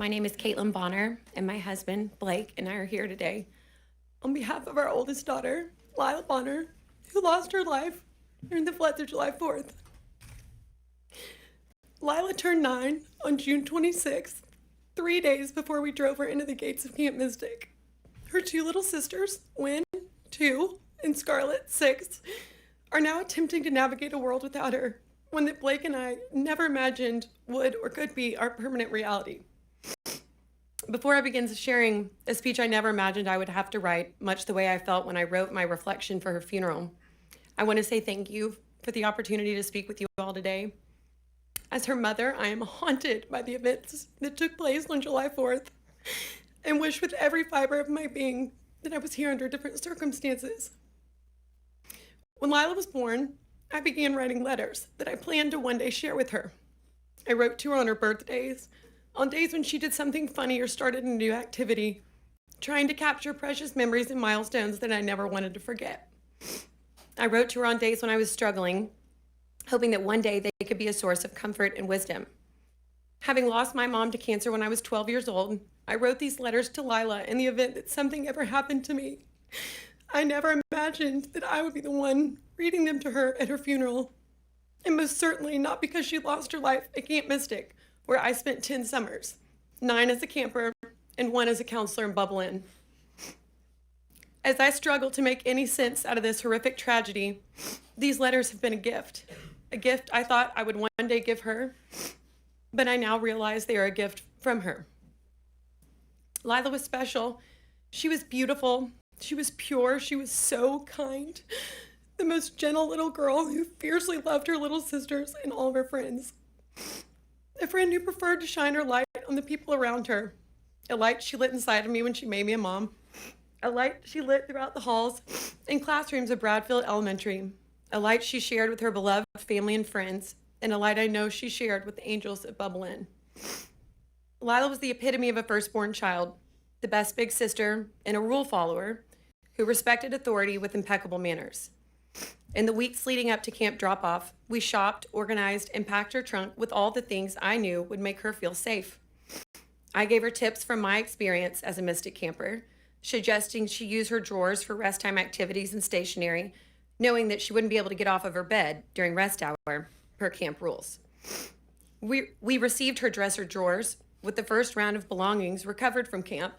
My name is Lila Bonner, and my husband, Blake, and I are here today on behalf of our oldest daughter, Lila Bonner, who lost her life during the floods of July 4th. Lila turned 9 on June 26th, 3 days before we drove her into the gates of Camp Mystic. Her two little sisters, Wynn, 2, and Scarlet, 6, are now attempting to navigate a world without her, one that Blake and I never imagined would or could be our permanent reality. Before I begin sharing a speech I never imagined I would have to write, much the way I felt when I wrote my reflection for her funeral, I want to say thank you for the opportunity to speak with you all today. As her mother, I am haunted by the events that took place on July 4th and wish with every fiber of my being that I was here under different circumstances. When Lila was born, I began writing letters that I planned to one day share with her. I wrote to her on her birthdays, on days when she did something funny or started a new activity, trying to capture precious memories and milestones that I never wanted to forget. I wrote to her on days when I was struggling, hoping that one day they could be a source of comfort and wisdom. Having lost my mom to cancer when I was 12 years old, I wrote these letters to Lila in the event that something ever happened to me. I never imagined that I would be the one reading them to her at her funeral, and most certainly not because she lost her life at Camp Mystic, where I spent 10 summers, 9 as a camper and 1 as a counselor in Bubble Inn. As I struggle to make any sense out of this horrific tragedy, these letters have been a gift I thought I would one day give her, but I now realize they are a gift from her. Lila was special. She was beautiful. She was pure. She was so kind. The most gentle little girl who fiercely loved her little sisters and all of her friends. A friend who preferred to shine her light on the people around her. A light she lit inside of me when she made me a mom. A light she lit throughout the halls and classrooms of Bradfield Elementary. A light she shared with her beloved family and friends. And a light I know she shared with the angels at Bubble Inn. Lila was the epitome of a firstborn child, the best big sister and a rule follower who respected authority with impeccable manners. In the weeks leading up to camp drop-off, we shopped, organized, and packed her trunk with all the things I knew would make her feel safe. I gave her tips from my experience as a Mystic camper, suggesting she use her drawers for rest time activities and stationery, knowing that she wouldn't be able to get off of her bed during rest hour per camp rules. We received her dresser drawers with the first round of belongings recovered from camp,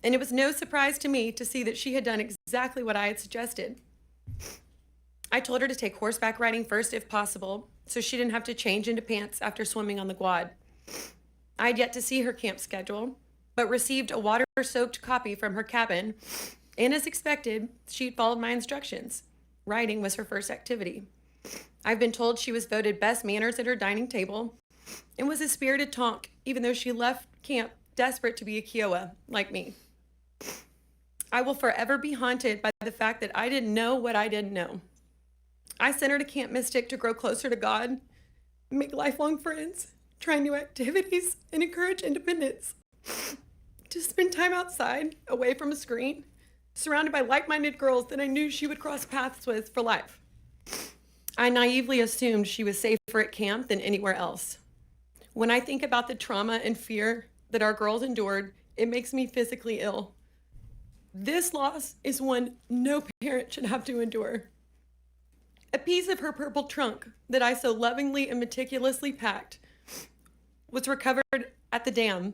and it was no surprise to me to see that she had done exactly what I had suggested. I told her to take horseback riding first if possible, so she didn't have to change into pants after swimming on the quad. I had yet to see her camp schedule, but received a water-soaked copy from her cabin, and as expected, she had followed my instructions. Riding was her first activity. I've been told she was voted best manners at her dining table and was a spirited tonk, even though she left camp desperate to be a Kiowa, like me. I will forever be haunted by the fact that I didn't know what I didn't know. I sent her to Camp Mystic to grow closer to God, make lifelong friends, try new activities, and encourage independence. To spend time outside, away from a screen, surrounded by like-minded girls that I knew she would cross paths with for life. I naively assumed she was safer at camp than anywhere else. When I think about the trauma and fear that our girls endured, it makes me physically ill. This loss is one no parent should have to endure. A piece of her purple trunk that I so lovingly and meticulously packed was recovered at the dam,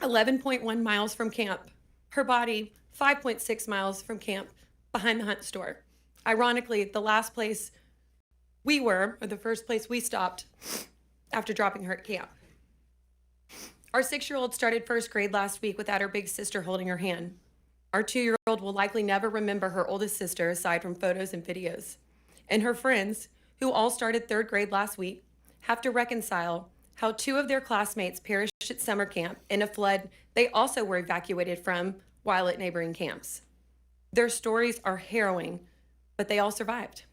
11.1 miles from camp. Her body, 5.6 miles from camp, behind the Hunt store. Ironically, the last place we were, or the first place we stopped after dropping her at camp. Our 6-year-old started first grade last week without her big sister holding her hand. Our 2-year-old will likely never remember her oldest sister aside from photos and videos. And her friends, who all started 3rd grade last week, have to reconcile how 2 of their classmates perished at summer camp in a flood they also were evacuated from while at neighboring camps. Their stories are harrowing, but they all survived.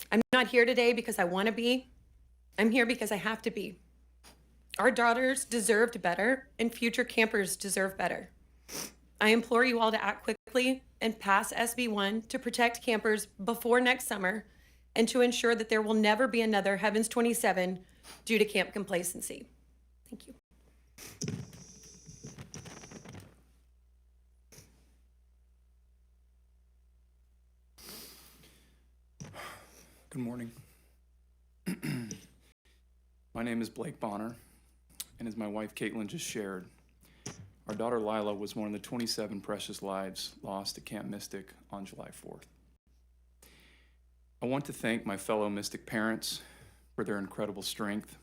I'm not here today because I want to be. I'm here because I have to be. Our daughters deserved better, and future campers deserve better. I implore you all to act quickly and pass SB 1 to protect campers before next summer and to ensure that there will never be another Heavens 27 due to camp complacency. Thank you. Good morning. My name is Lila Bonner, and as my wife Caitlin just shared, our daughter Lila was one of the 27 precious lives lost at Camp Mystic on July 4th. I want to thank my fellow Mystic parents for their incredible strength.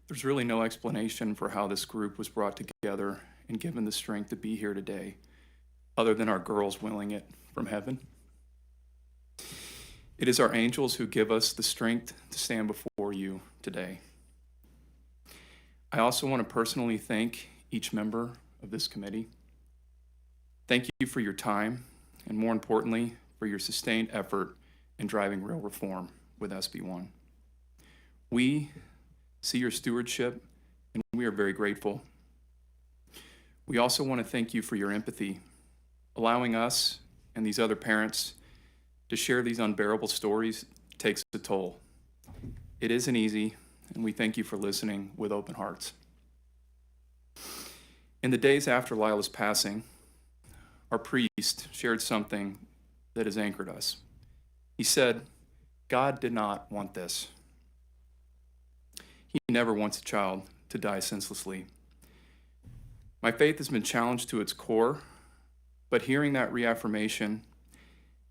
There's really no explanation for how this group was brought together and given the strength to be here today, other than our girls willing it from heaven. It is our angels who give us the strength to stand before you today. I also want to personally thank each member of this committee. Thank you for your time, and more importantly, for your sustained effort in driving real reform with SB1. We see your stewardship, and we are very grateful. We also want to thank you for your empathy, allowing us and these other parents to share these unbearable stories takes a toll. It isn't easy, and we thank you for listening with open hearts. In the days after Lila's passing, our priest shared something that has anchored us. He said, God did not want this. He never wants a child to die senselessly. My faith has been challenged to its core, but hearing that reaffirmation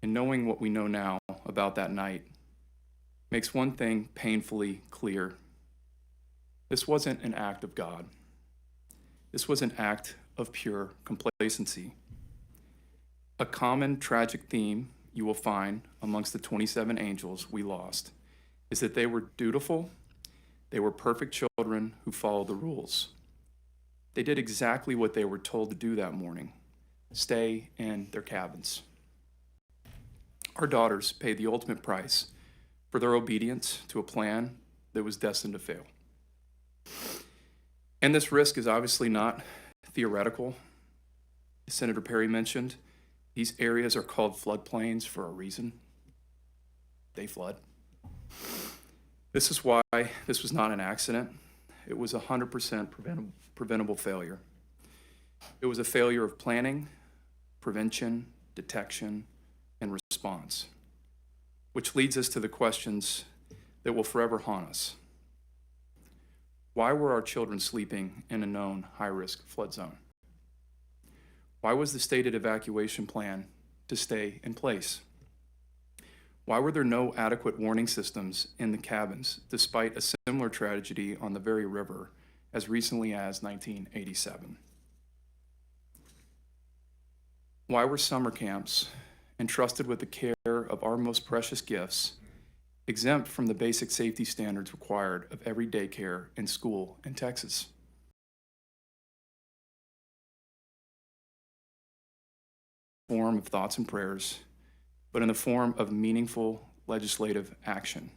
and knowing what we know now about that night makes one thing painfully clear. This wasn't an act of God. This was an act of pure complacency. A common tragic theme you will find amongst the 27 angels we lost is that they were dutiful, they were perfect children who followed the rules. They did exactly what they were told to do that morning, stay in their cabins. Our daughters paid the ultimate price for their obedience to a plan that was destined to fail. And this risk is obviously not theoretical. As Senator Perry mentioned, these areas are called floodplains for a reason. They flood. This is why this was not an accident. It was 100% preventable failure. It was a failure of planning, prevention, detection, and response, which leads us to the questions that will forever haunt us. Why were our children sleeping in a known high-risk flood zone? Why was the stated evacuation plan to stay in place? Why were there no adequate warning systems in the cabins, despite a similar tragedy on the very river as recently as 1987? Why were summer camps entrusted with the care of our most precious gifts exempt from the basic safety standards required of every daycare and school in Texas? Form of thoughts and prayers, but in the form of meaningful legislative action.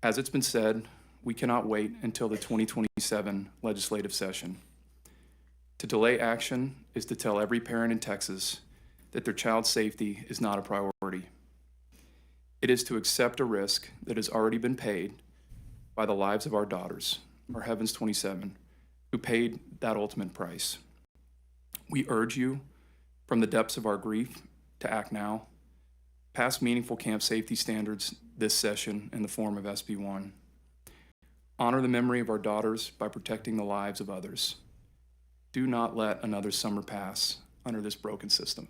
As it's been said, we cannot wait until the 2027 legislative session. To delay action is to tell every parent in Texas that their child's safety is not a priority. It is to accept a risk that has already been paid by the lives of our daughters, our Heavens 27, who paid that ultimate price. We urge you, from the depths of our grief, to act now, pass meaningful camp safety standards this session in the form of SB1. Honor the memory of our daughters by protecting the lives of others. Do not let another summer pass under this broken system.